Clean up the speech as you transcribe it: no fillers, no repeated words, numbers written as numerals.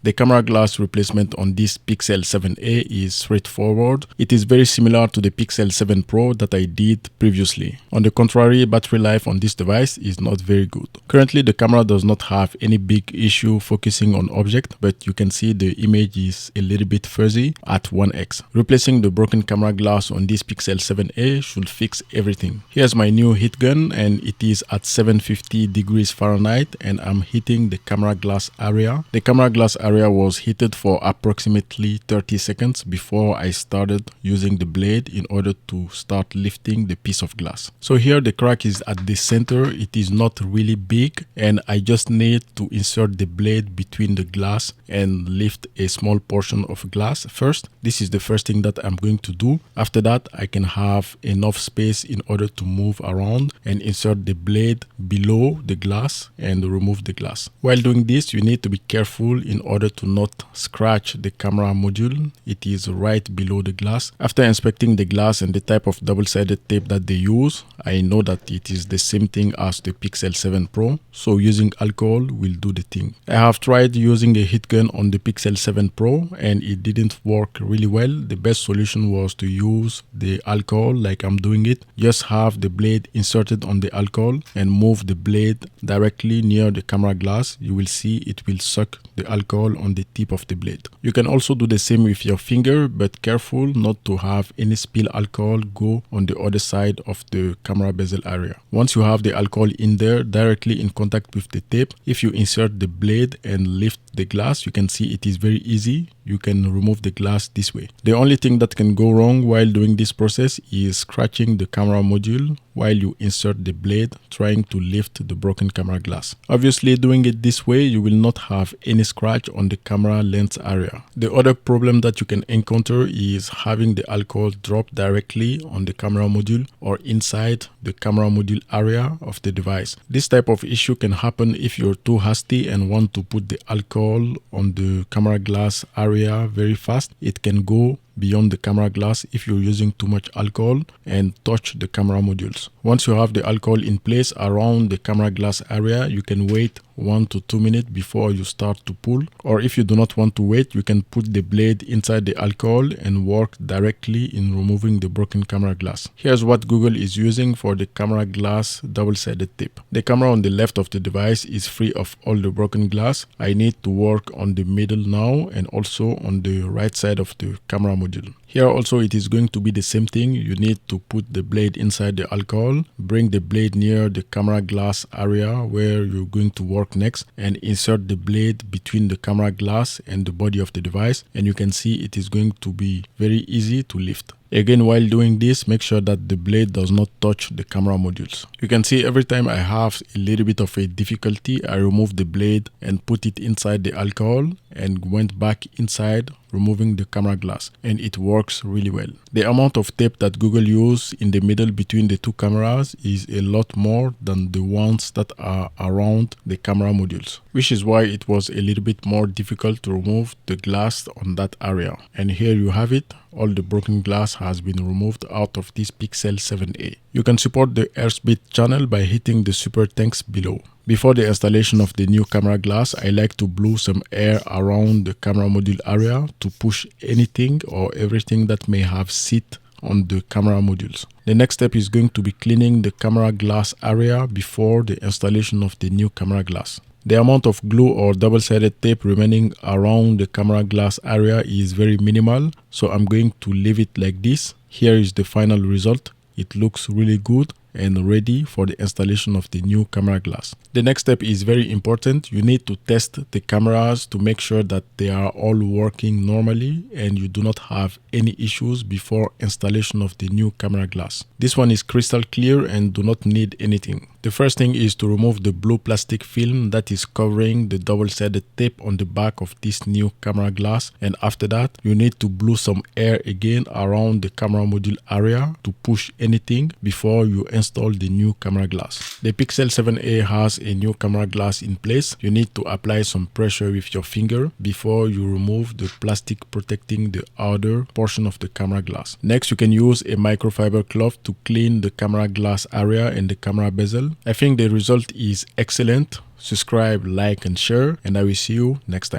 The camera glass replacement on this Pixel 7a is straightforward. It is very similar to the Pixel 7 Pro that I did previously. On the contrary, battery life on this device is not very good. Currently, the camera does not have any big issue focusing on object, but you can see the image is a little bit fuzzy at 1x. Replacing the broken camera glass on this Pixel 7a should fix everything. Here's my new heat gun, and it is at 750 degrees Fahrenheit, and I'm heating the camera glass area. The camera glass area was heated for approximately 30 seconds before I started using the blade in order to start lifting the piece of glass. So here the crack is at the center. It is not really big, and I just need to insert the blade between the glass and lift a small portion of glass first. This is the first thing that I'm going to do. After that, I can have enough space in order to move around and insert the blade below the glass and remove the glass. While doing this, you need to be careful in order to not scratch the camera module. It is right below the glass. After inspecting the glass and the type of double-sided tape that they use, I know that it is the same thing as the Pixel 7 Pro, so using alcohol will do the thing. I have tried using a heat gun on the Pixel 7 Pro and it didn't work really well. The best solution was to use the alcohol like I'm doing it. Just have the blade inserted on the alcohol and move the blade directly near the camera glass. You will see it will suck the alcohol on the tip of the blade. You can also do the same with your finger, but careful not to have any spill alcohol go on the other side of the camera bezel area. Once you have the alcohol in there, directly in contact with the tape, if you insert the blade and lift the glass, you can see it is very easy. You can remove the glass this way. The only thing that can go wrong while doing this process is scratching the camera module while you insert the blade trying to lift the broken camera glass. Obviously, doing it this way, you will not have any scratch on the camera lens area. The other problem that you can encounter is having the alcohol drop directly on the camera module or inside the camera module area of the device. This type of issue can happen if you're too hasty and want to put the alcohol on the camera glass area very fast. It can go beyond the camera glass if you're using too much alcohol and touch the camera modules. Once you have the alcohol in place around the camera glass area, you can wait 1 to 2 minutes before you start to pull. Or if you do not want to wait, you can put the blade inside the alcohol and work directly in removing the broken camera glass. Here's what Google is using for the camera glass double-sided tape. The camera on the left of the device is free of all the broken glass. I need to work on the middle now and also on the right side of the camera module. Here also it is going to be the same thing. You need to put the blade inside the alcohol, bring the blade near the camera glass area where you're going to work next, and insert the blade between the camera glass and the body of the device, and you can see it is going to be very easy to lift. Again, while doing this, make sure that the blade does not touch the camera modules. You can see every time I have a little bit of a difficulty, I remove the blade and put it inside the alcohol and went back inside, removing the camera glass, and it works really well. The amount of tape that Google used in the middle between the two cameras is a lot more than the ones that are around the camera modules, which is why it was a little bit more difficult to remove the glass on that area. And here you have it. All the broken glass has been removed out of this Pixel 7a. You can support the Airspeed channel by hitting the super thanks below. Before the installation of the new camera glass, I like to blow some air around the camera module area to push anything or everything that may have sit on the camera modules. The next step is going to be cleaning the camera glass area before the installation of the new camera glass. The amount of glue or double-sided tape remaining around the camera glass area is very minimal, so I'm going to leave it like this. Here is the final result. It looks really good and ready for the installation of the new camera glass. The next step is very important. You need to test the cameras to make sure that they are all working normally and you do not have any issues before installation of the new camera glass. This one is crystal clear and do not need anything. The first thing is to remove the blue plastic film that is covering the double-sided tape on the back of this new camera glass, and after that you need to blow some air again around the camera module area to push anything before you install the new camera glass. The Pixel 7a has a new camera glass in place. You need to apply some pressure with your finger before you remove the plastic protecting the outer portion of the camera glass. Next, you can use a microfiber cloth to clean the camera glass area and the camera bezel. I think the result is excellent. Subscribe, like and share, and I will see you next time.